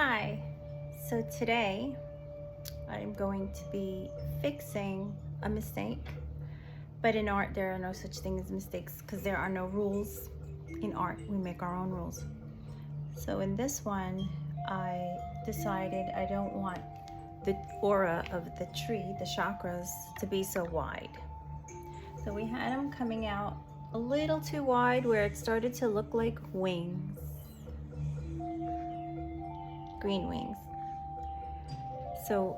Hi, so today I'm going to be fixing a mistake, but in art there are no such thing as mistakes because there are no rules. In art we make our own rules. So in this one I decided I don't want the aura of the tree, the chakras, to be so wide. So we had them coming out a little too wide where it started to look like wings, green wings. So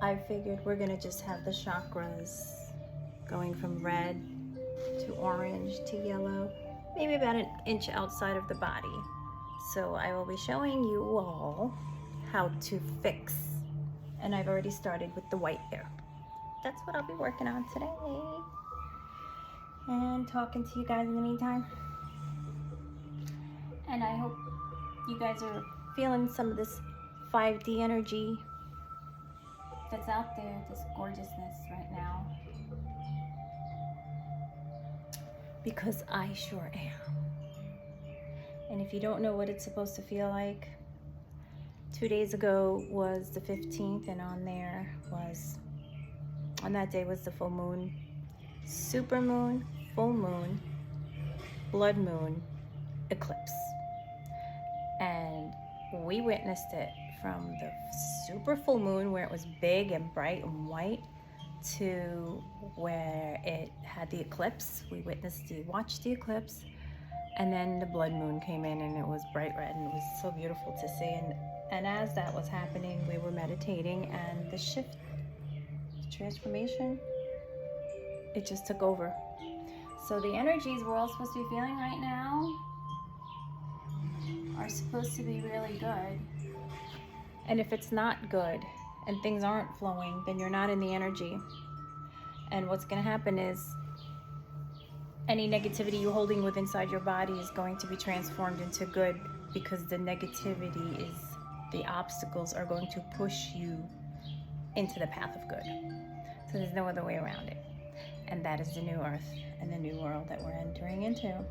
I figured we're gonna just have the chakras going from red to orange to yellow, maybe about an inch outside of the body. So I will be showing you all how to fix, and I've already started with the white hair. That's what I'll be working on today, and talking to you guys in the meantime. And I hope you guys are feeling some of this 5D energy that's out there, this gorgeousness right now, because I sure am. And if you don't know what it's supposed to feel like, 2 days ago was the 15th, and on that day was the full moon, super moon, full moon, blood moon, eclipse. And we witnessed it from the super full moon where it was big and bright and white to where it had the eclipse. We watched the eclipse, and then the blood moon came in and it was bright red and it was so beautiful to see. And as that was happening, we were meditating, and the shift, the transformation, it just took over. So the energies we're all supposed to be feeling right now are supposed to be really good. And if it's not good and things aren't flowing, then you're not in the energy. And what's going to happen is any negativity you're holding within inside your body is going to be transformed into good, because the negativity is, the obstacles are going to push you into the path of good. So there's no other way around it. And that is the new earth and the new world that we're entering into.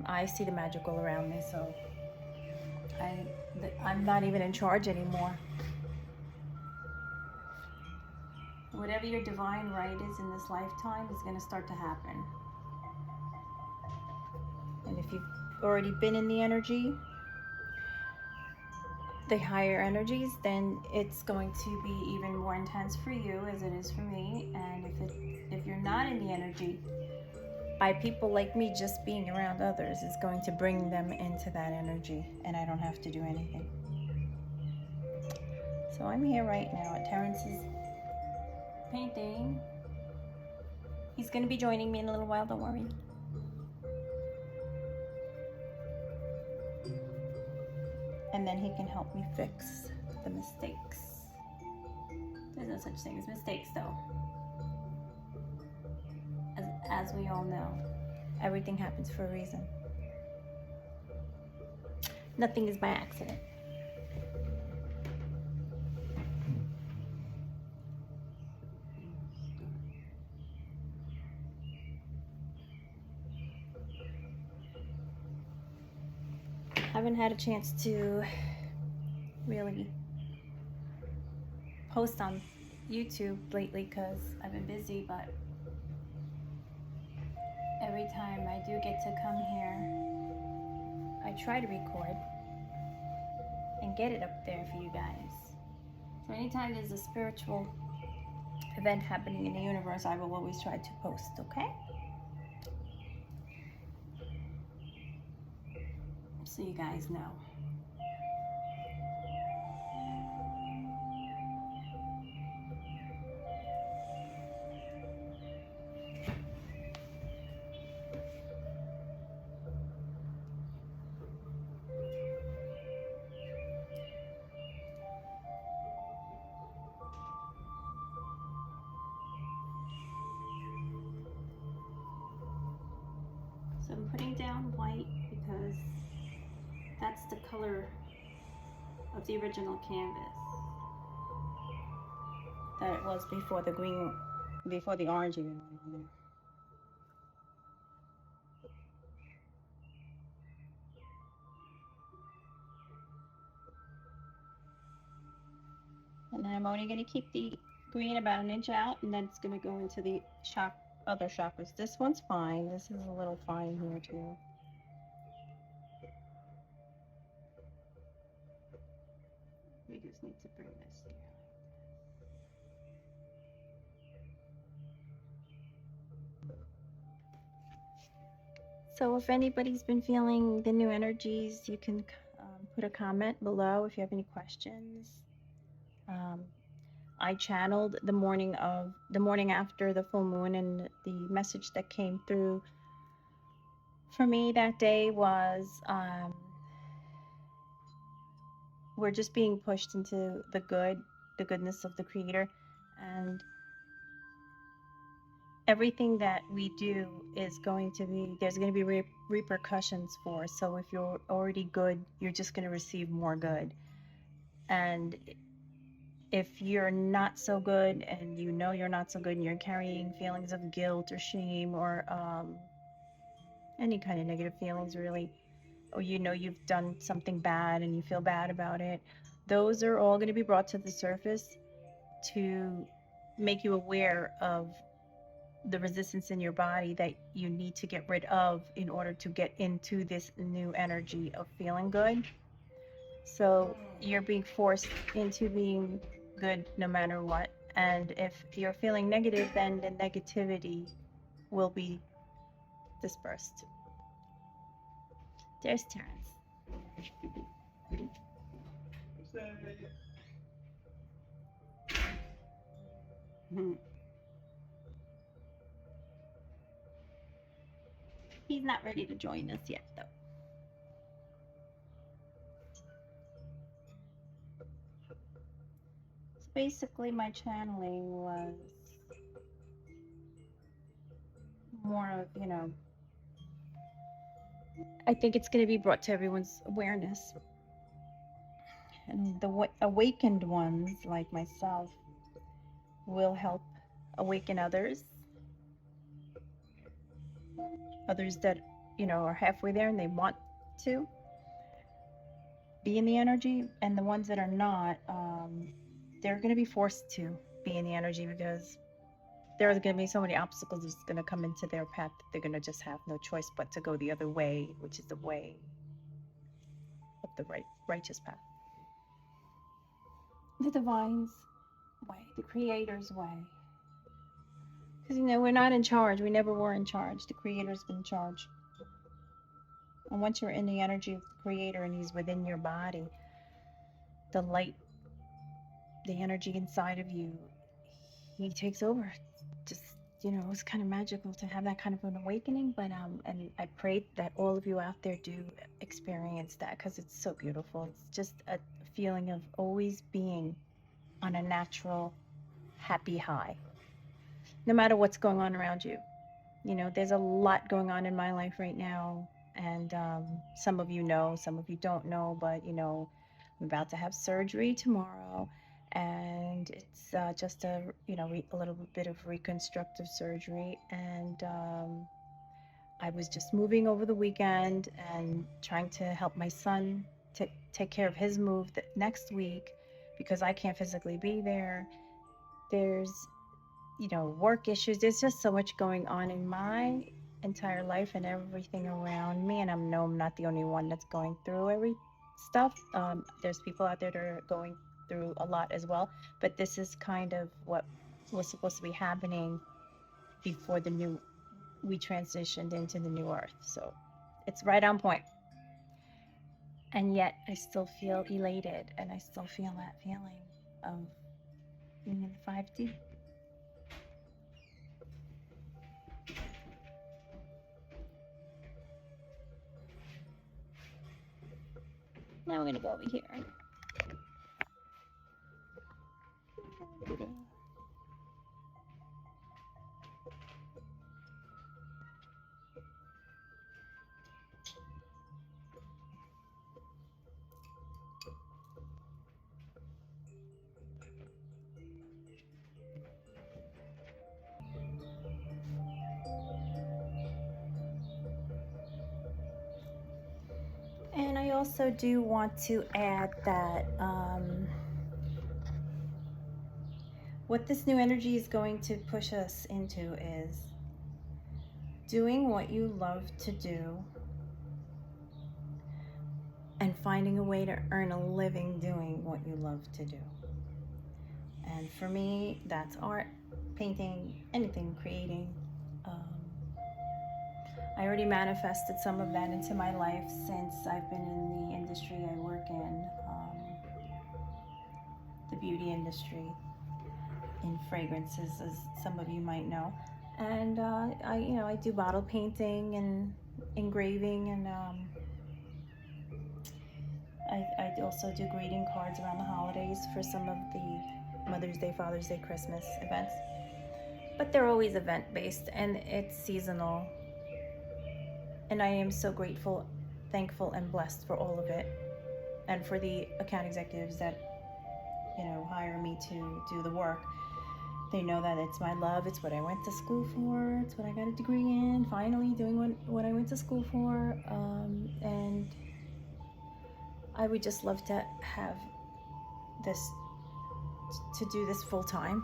I see the magical around me, so I'm not even in charge anymore. Whatever your divine right is in this lifetime is going to start to happen. And if you've already been in the energy, the higher energies, then it's going to be even more intense for you as it is for me. And if you're not in the energy, by people like me just being around others is going to bring them into that energy, and I don't have to do anything. So I'm here right now at Terrence's painting. He's going to be joining me in a little while, don't worry. And then he can help me fix the mistakes. There's no such thing as mistakes, though. As we all know, everything happens for a reason. Nothing is by accident. Haven't had a chance to really post on YouTube lately because I've been busy, but every time I do get to come here, I try to record and get it up there for you guys. So anytime there's a spiritual event happening in the universe, I will always try to post, okay? So you guys know. So I'm putting down white because that's the color of the original canvas that it was before the green, before the orange even went on there. And then I'm only going to keep the green about 1 inch out, and then it's going to go into the other chakras. This one's fine. This is a little fine here too. We just need to bring this here. So if anybody's been feeling the new energies, you can put a comment below if you have any questions. I channeled the morning after the full moon, and the message that came through for me that day was we're just being pushed into the goodness of the Creator, and everything that we do is going to be, there's going to be repercussions for. So if you're already good, you're just going to receive more good. And if you're not so good and you know you're not so good and you're carrying feelings of guilt or shame or any kind of negative feelings really, or you know you've done something bad and you feel bad about it, those are all going to be brought to the surface to make you aware of the resistance in your body that you need to get rid of in order to get into this new energy of feeling good. So you're being forced into being good no matter what. And if you're feeling negative, then the negativity will be dispersed. There's Terrence. He's not ready to join us yet, though. So basically, my channeling was more of, I think it's going to be brought to everyone's awareness. and the awakened ones, like myself, Will help awaken others. Others that, are halfway there and they want to be in the energy, and the ones that are not, they're going to be forced to be in the energy because there are going to be so many obstacles that's going to come into their path that they're going to just have no choice but to go the other way, which is the way of the righteous path. the divine's way, the creator's way. Because, we're not in charge. We never were in charge. The Creator's been in charge. And once you're in the energy of the Creator and He's within your body, the light, the energy inside of you, He takes over. Just, it's kind of magical to have that kind of an awakening. But and I pray that all of you out there do experience that, because it's so beautiful. It's just a feeling of always being on a natural, happy high, no matter what's going on around you. There's a lot going on in my life right now, and some of you know, some of you don't know, but I'm about to have surgery tomorrow, and it's just a a little bit of reconstructive surgery, and I was just moving over the weekend and trying to help my son to take care of his move next week because I can't physically be there. There's work issues. There's just so much going on in my entire life and everything around me. And I know I'm not the only one that's going through every stuff. There's people out there that are going through a lot as well. But this is kind of what was supposed to be happening before we transitioned into the new earth. So it's right on point. And yet I still feel elated, and I still feel that feeling of being in the 5D. Now we're going to go over here. And I also do want to add that what this new energy is going to push us into is doing what you love to do and finding a way to earn a living doing what you love to do. And for me, that's art, painting, anything, creating. I already manifested some of that into my life since I've been in the industry I work in, the beauty industry, in fragrances, as some of you might know. And I do bottle painting and engraving, and I also do greeting cards around the holidays for some of the Mother's Day, Father's Day, Christmas events. But they're always event-based, and it's seasonal. And I am so grateful, thankful, and blessed for all of it. And for the account executives that, hire me to do the work. They know that it's my love, it's what I went to school for, it's what I got a degree in, finally doing what I went to school for. And I would just love to have to do this full time.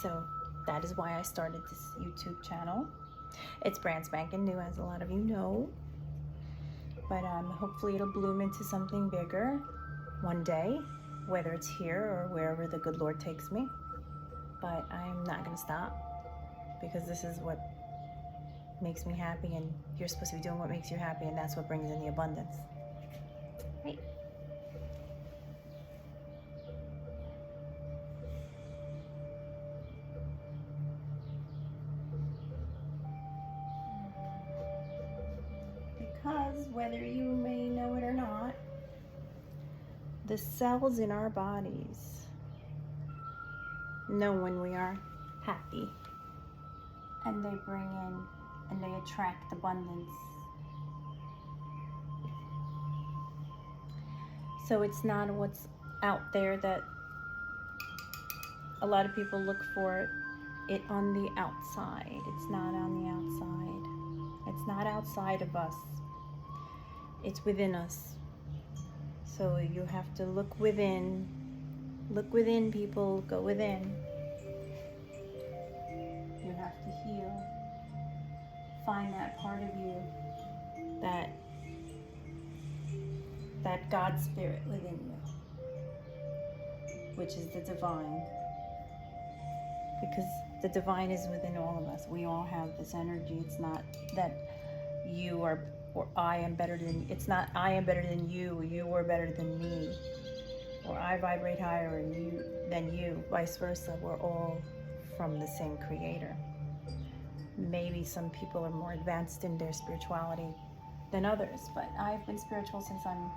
So that is why I started this YouTube channel. It's brand spanking new, as a lot of you know. But hopefully it'll bloom into something bigger one day, whether it's here or wherever the good Lord takes me. But I'm not going to stop, because this is what makes me happy, and you're supposed to be doing what makes you happy, and that's what brings in the abundance. Right? Because whether you may know it or not, the cells in our bodies know when we are happy, and they bring in and they attract abundance. So it's not what's out there that a lot of people look for it on the outside. It's not on the outside. It's not outside of us. It's within us. So you have to look within. Look within, people. Go within. You have to heal. Find that part of you, that God spirit within you, which is the divine. Because the divine is within all of us. We all have this energy. It's not that you are, or I am better than, it's not I am better than you are better than me, or I vibrate higher than you, vice versa. We're all from the same creator. Maybe some people are more advanced in their spirituality than others, but I've been spiritual since I'm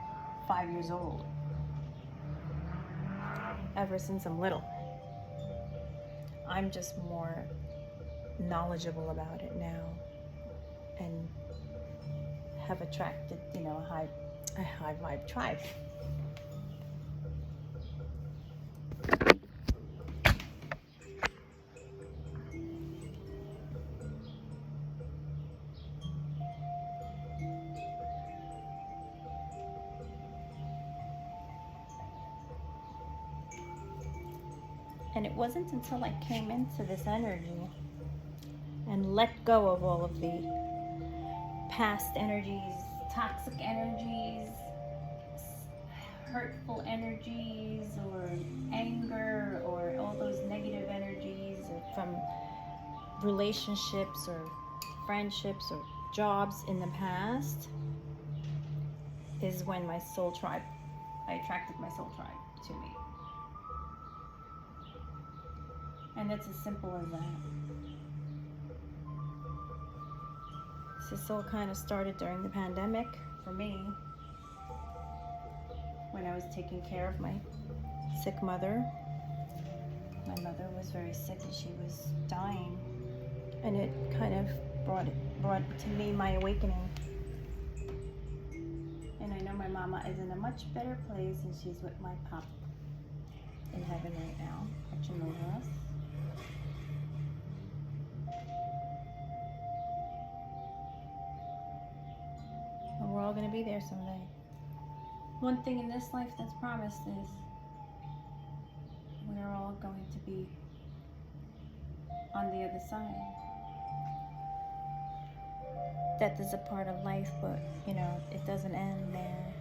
5 years old. Ever since I'm little. I'm just more knowledgeable about it now, and have attracted, a high vibe tribe. And it wasn't until I came into this energy and let go of all of the past energies, toxic energies, hurtful energies, or anger, or all those negative energies from relationships or friendships or jobs in the past, is when I attracted my soul tribe to me. And it's as simple as that. This all kind of started during the pandemic for me, when I was taking care of my sick mother. My mother was very sick and she was dying, and it kind of brought to me my awakening. And I know my mama is in a much better place, and she's with my pop in heaven right now, watching over us. And we're all going to be there someday. One thing in this life that's promised is we're all going to be on the other side. Death is a part of life, but you know, it doesn't end there.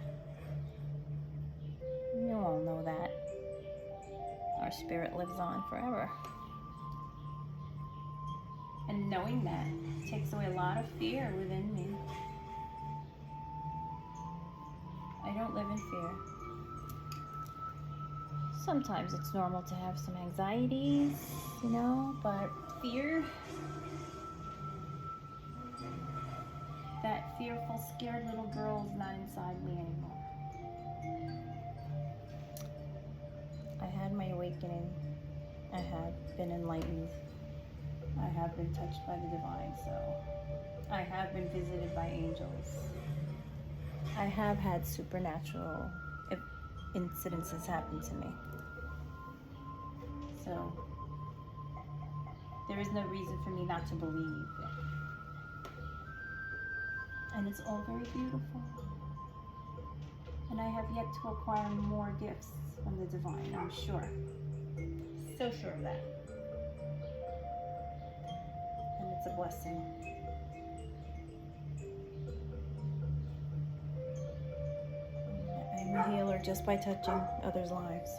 You all know that. Our spirit lives on forever. And knowing that takes away a lot of fear within me. I don't live in fear. Sometimes it's normal to have some anxieties, you know, but fear, that fearful, scared little girl is not inside me anymore. I had my awakening. I have been enlightened. I have been touched by the divine, so I have been visited by angels. I have had supernatural incidences happen to me. So there is no reason for me not to believe. And it's all very beautiful. And I have yet to acquire more gifts from the divine, I'm sure. So sure of that. And it's a blessing. I'm a healer just by touching others' lives.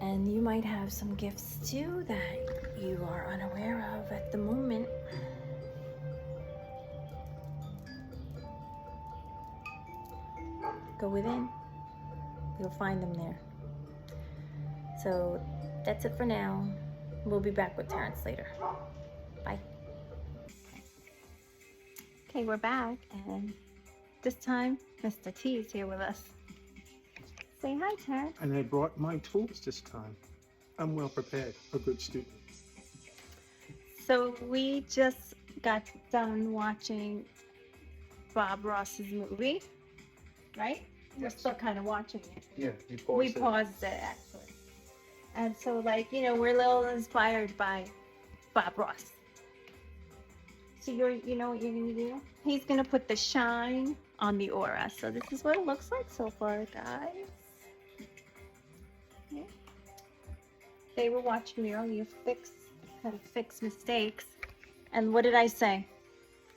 And you might have some gifts too that you are unaware of at the moment. Go within. You'll find them there. So that's it for now. We'll be back with Terrence later. Bye. Okay, we're back, and this time Mr. T is here with us. Say hi, Terrence. And I brought my tools this time. I'm well prepared, a good student. So we just got done watching Bob Ross's movie, right? We're Yes. still kind of watching it. Yeah, We paused it actually. And so, like, you know, we're a little inspired by Bob Ross. So you know what you're gonna do? He's gonna put the shine on the aura. So this is what it looks like so far, guys. Yeah. They were watching me earlier how to fix mistakes. And what did I say?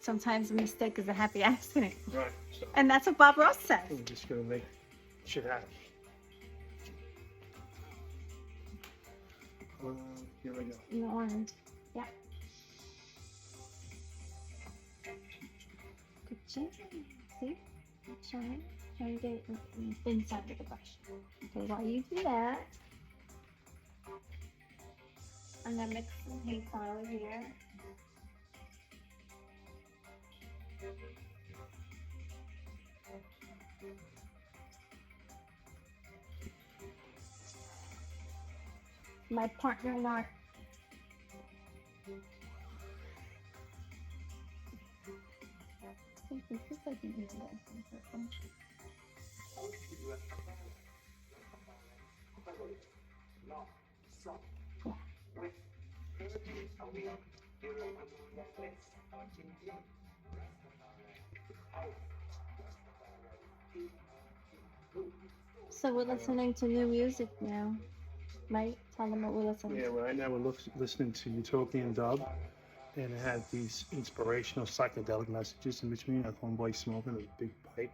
Sometimes a mistake is a happy accident. Right. So And that's what Bob Ross says. I'm just gonna make shit happen. Here we go. In the orange. Yeah. Good job. See? Shine. Trying to get it inside of the brush. Okay, while you do that, I'm gonna mix some paint color here. My partner in art. This is like an easy one. So we're listening to new music now, right? Tell them what we're listening Yeah, to. well, right now we're listening to Utopian Dub, and it had these inspirational psychedelic messages in between. That's one boy smoking a big pipe.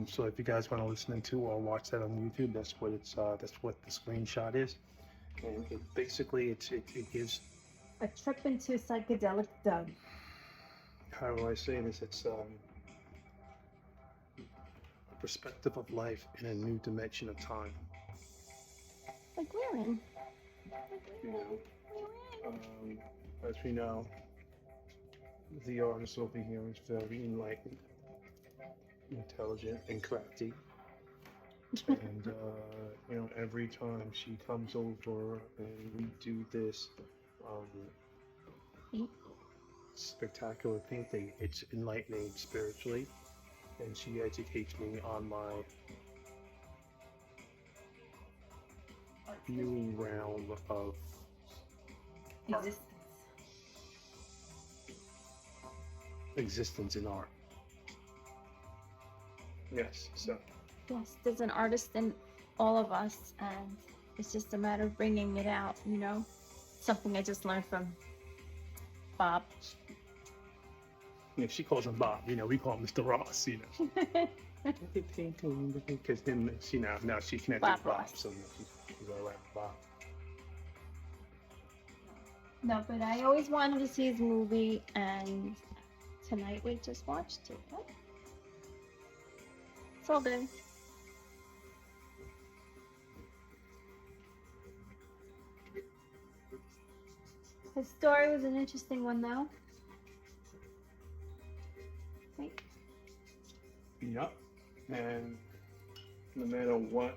So if you guys want to listen to or watch that on YouTube, that's what the screenshot is. And it basically it gives, A trip into psychedelic dub. how do I say this? It's a perspective of life in a new dimension of time. Like we're in. You know, as we know, the artist over here is very enlightened, intelligent, and crafty. And you know, every time she comes over and we do this spectacular painting, it's enlightening spiritually, and she educates me on my new realm of existence in art. Yes, so Yes, there's an artist in all of us, and it's just a matter of bringing it out, you know? Something I just learned from Bob. You know, she calls him Bob. You know, we call him Mr. Ross. You know, because then she now she connected Bob with Bob, Ross. so she's all right with Bob. No, but I always wanted to see his movie, and tonight we just watched it. It's all good. His story was an interesting one, though. Right? Yep. And no matter what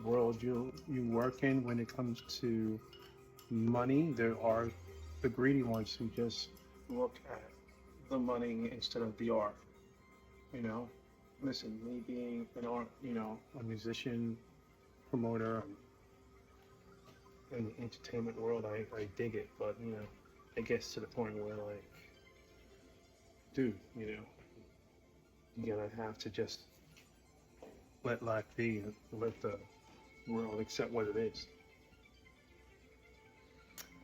world you work in, when it comes to money, there are the greedy ones who just look at the money instead of the art. You know, listen, me being an art, you know, a musician, promoter, in the entertainment world, I dig it, but you know, it gets to the point where like, dude, you know, you're gonna have to just let life be and let the world accept what it is.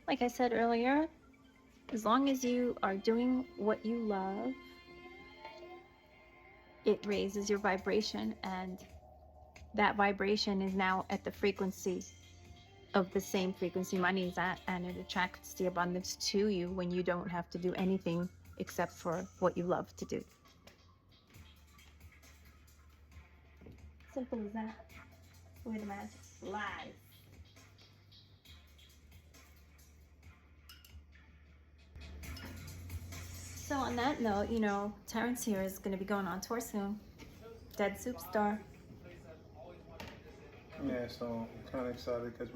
Like I said earlier, as long as you are doing what you love, it raises your vibration, and that vibration is now at the frequency of the same frequency money is at, and it attracts the abundance to you when you don't have to do anything except for what you love to do. Simple as that. Where the magic lies. So on that note, you know, Terrence here is going to be going on tour soon. Dead Soup Star. Yeah, so I'm kind of excited because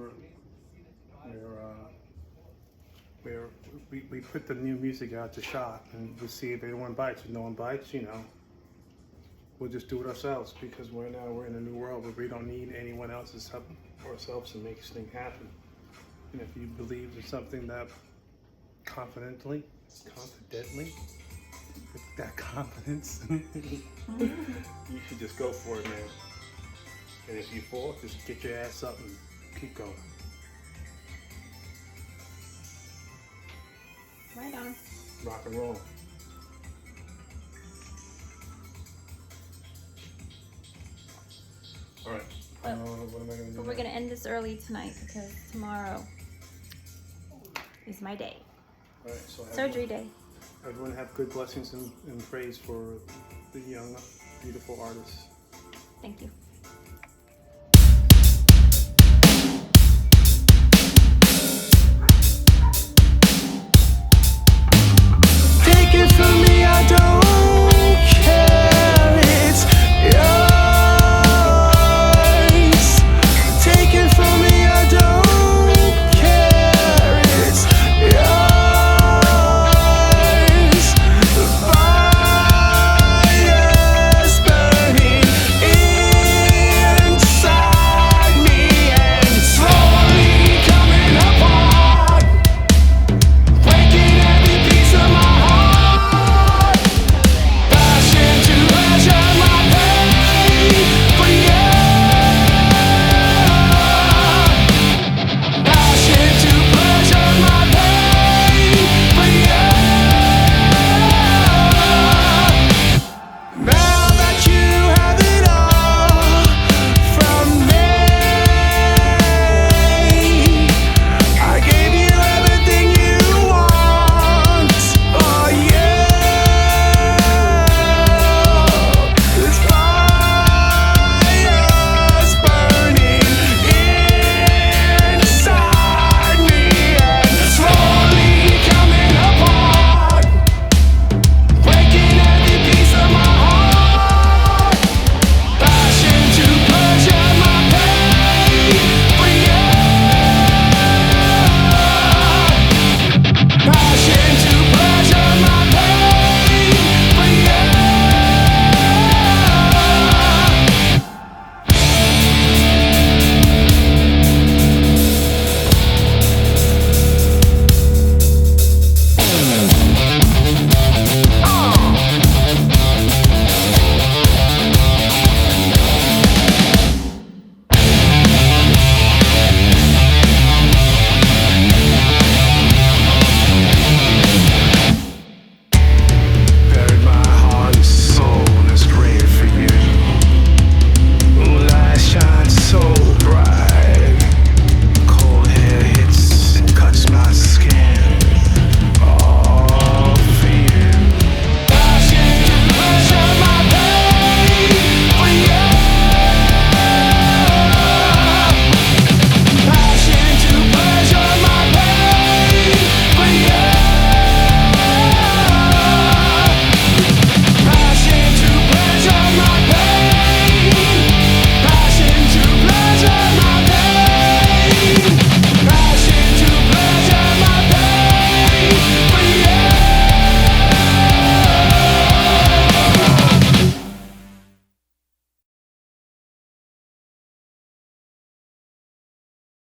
we put the new music out to shop and we'll see if anyone bites. If no one bites, you know, we'll just do it ourselves because we're in a new world where we don't need anyone else's help ourselves to make this thing happen. And if you believe in something that confidently, with that confidence, you should just go for it, man. And if you fall, just get your ass up and keep going. Right on. Rock and roll. All right. Well, What am I gonna do? But we're now? going to end this early tonight because tomorrow is my day. All right. So Surgery day. everyone have good blessings and praise for the young, beautiful artists. Thank you.